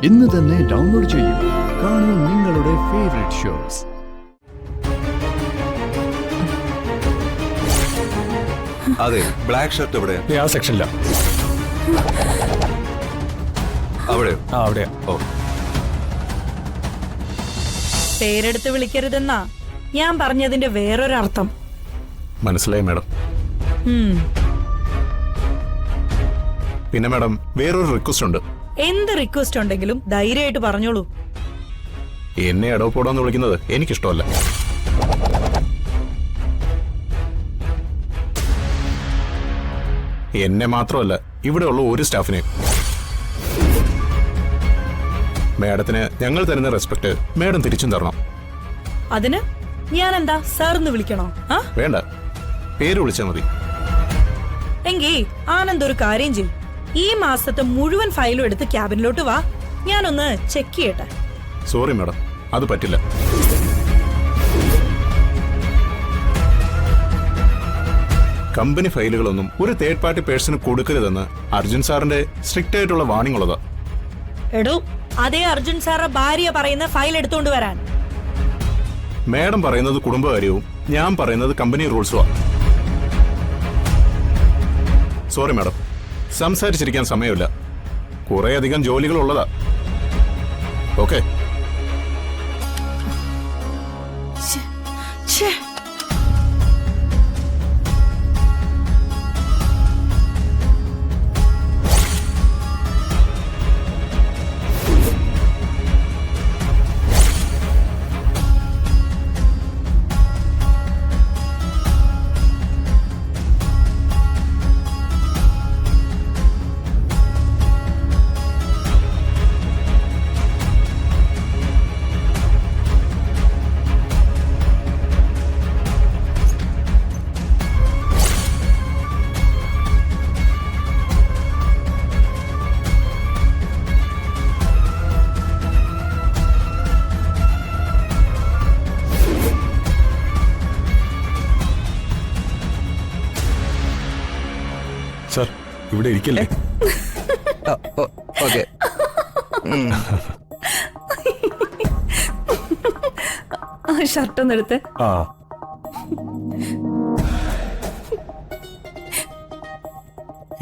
ഇന്ന് തന്നെ ഡൗൺലോഡ് ചെയ്യൂ. കാണൂ നിങ്ങളുടെ ഫേവറേറ്റ് ഷോസ്. അതെ, ബ്ലാക്ക് ഷർട്ട് എവിടെ? ആ സെക്ഷനില്ല. അവിടെ അവിടെയാ. ഓ, പേരെടുത്ത് വിളിക്കരുതെന്നാ ഞാൻ പറഞ്ഞതിന്റെ വേറൊരർത്ഥം. മനസ്സിലായി മാഡം. പിന്നെ മാഡം വേറൊരു റിക്വസ്റ്റ് ഉണ്ട്. എന്ത് റിക്വസ്റ്റ് ഉണ്ടെങ്കിലും ധൈര്യമായിട്ട് പറഞ്ഞോളൂ. എന്നെ അടവപ്പോടാന്ന് വിളിക്കുന്നത് എനിക്കിഷ്ടമല്ല. എന്നെ മാത്രമല്ല, ഇവിടെയുള്ള ഒരു സ്റ്റാഫിനെ. മാഡത്തിന് ഞങ്ങൾ തരുന്ന റെസ്പെക്ട് മാഡം തിരിച്ചും തരണം. അതിന് ഞാൻ എന്താ സാർന്ന് വിളിക്കണോ? വേണ്ട, പേര് വിളിച്ചാൽ മതി. എങ്കി ആനന്ദ് ഒരു കാര്യം ചെയ്യും, ഈ മാസത്തെ മുഴുവൻ ഫയലും എടുത്ത് ക്യാബിനിലോട്ട് വാ, ഞാനൊന്ന് ചെക്ക് ചെയ്യട്ടെ. സോറി മാഡം, അത് പറ്റില്ല. കമ്പനി ഫയലുകളൊന്നും ഒരു തേർഡ് പാർട്ടി പേഴ്സണ് കൊടുക്കരുതെന്ന് അർജുൻ സാറിന്റെ സ്ട്രിക്റ്റ് ആയിട്ടുള്ള വാണിംഗ് ഉള്ളതാ. എടോ, അതേ അർജുൻ സാറിന്റെ ഭാര്യ പറയുന്ന ഫയൽ എടുത്തോണ്ട് വരാൻ. മാഡം പറയുന്നത് കുടുംബകാര്യവും ഞാൻ പറയുന്നത് കമ്പനി റൂൾസുമാണ്. സോറി മാഡം, സംസാരിച്ചിരിക്കാൻ സമയമില്ല. കുറെ അധികം ജോലികൾ ഉള്ളതാ. ഓക്കെ. സാർ, ഇവിടെ ഇരിക്കല്ലേ? ഓക്കെ. ഷർട്ടൊന്നും എടുത്ത്.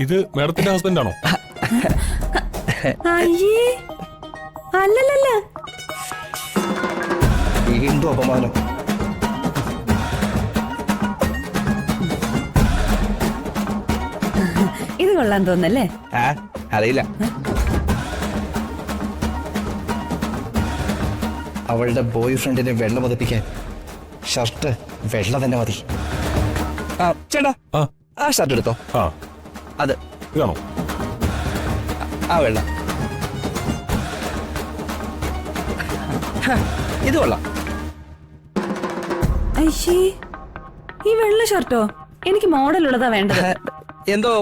ഇത് മാഡത്തിന്റെ ഹസ്ബൻഡ് ആണോ? അയ്യേ, അല്ലല്ല. വീണ്ടും അപമാനം. ഇത് കൊള്ളാൻ തോന്നല്ലേ? അറിയില്ല. അവളുടെ ബോയ് ഫ്രണ്ടിനെ വെള്ളം പതിപ്പിക്കാൻ ഷർട്ട് വെള്ള തന്നെ മതി. ചേട്ടാ, ആ ഷർട്ട് എടുത്തോ. അത് ഇതാണോ? ആ വെള്ള. ഇത് കൊള്ളാം. അയ്യേ, ഈ വെള്ള ഷർട്ടോ? എനിക്ക് മോഡലുള്ളതാ വേണ്ടത്. എന്തോ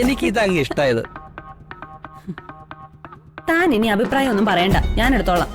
എനിക്ക് ഇതങ്ങ് ഇഷ്ടായത്. താൻ ഇനി അഭിപ്രായം ഒന്നും പറയണ്ട, ഞാൻ എടുത്തോളാം.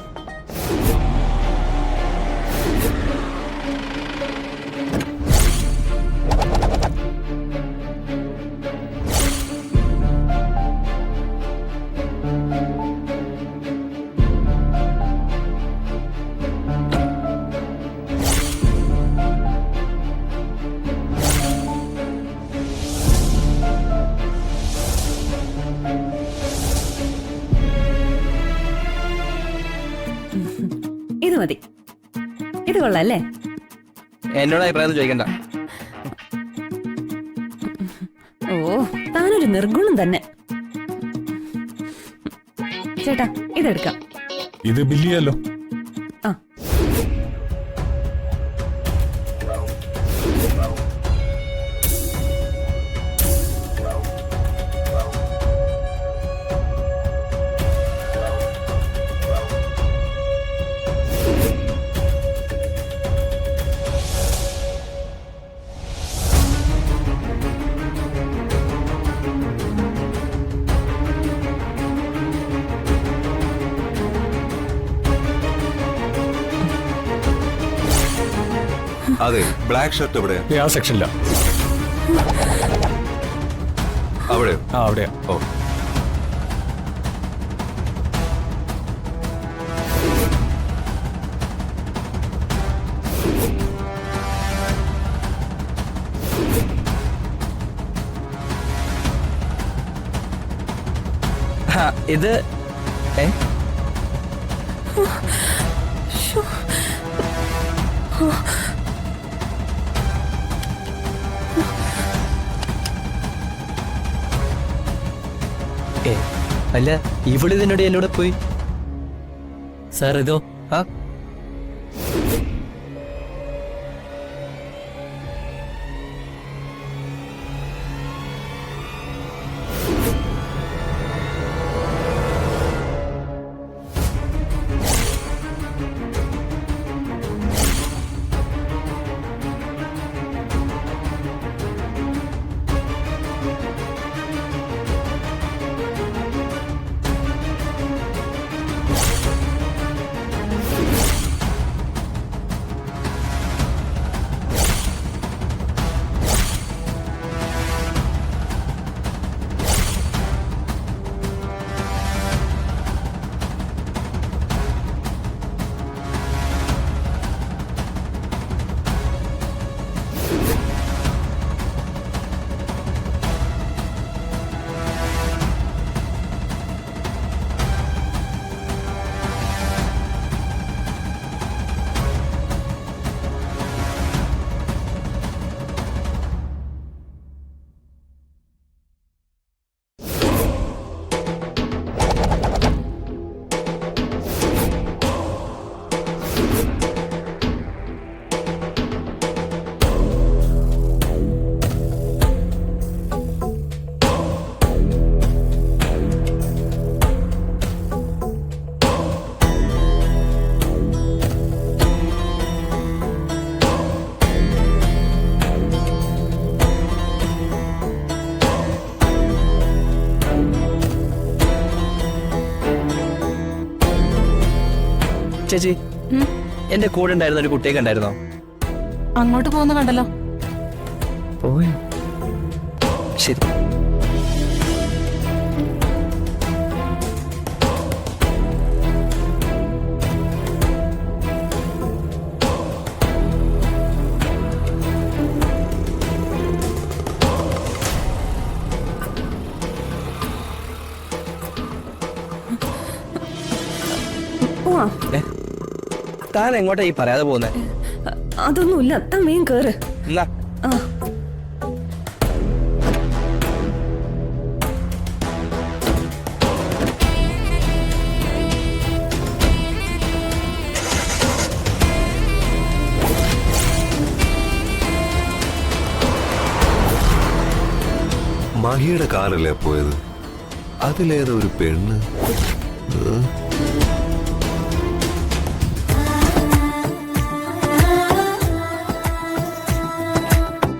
ഇത് മതി. ഇത് കൊള്ളാല്ലേ? എന്നോട് അഭിപ്രായം ചോദിക്കണ്ട. ഓ, താനൊരു നിർഗുണം തന്നെ. ചേട്ടാ, ഇതെടുക്കാം. ഇത് ബില്ലിയല്ലോ. ആ, അതെ, ബ്ലാക്ക് ഷർട്ട് എവിടെ? ആ സെക്ഷനില്ല. അവിടെ അവിടെയാ. ഓ, ഇത് ഏ ഏ, അല്ല ഇവിടെ ഇതിനോട് എന്നോട് പോയി സാർ ഇതോ ആ ചേച്ചി എന്റെ കൂടെ ഉണ്ടായിരുന്ന ഒരു കുട്ടിയെ കണ്ടായിരുന്നോ? അങ്ങോട്ട് പോകുന്ന കണ്ടല്ലോ. പോയോ? ശരി. ഏ, താൻ എങ്ങോട്ടാ ഈ പറയാതെ പോകുന്നേ? അതൊന്നുമില്ല, താൻ വേഗം കേറ്. എന്നാ ആ മഹിയുടെ കാറല്ലേ പോയത്? അതിലേതോ ഒരു പെണ്ണ്.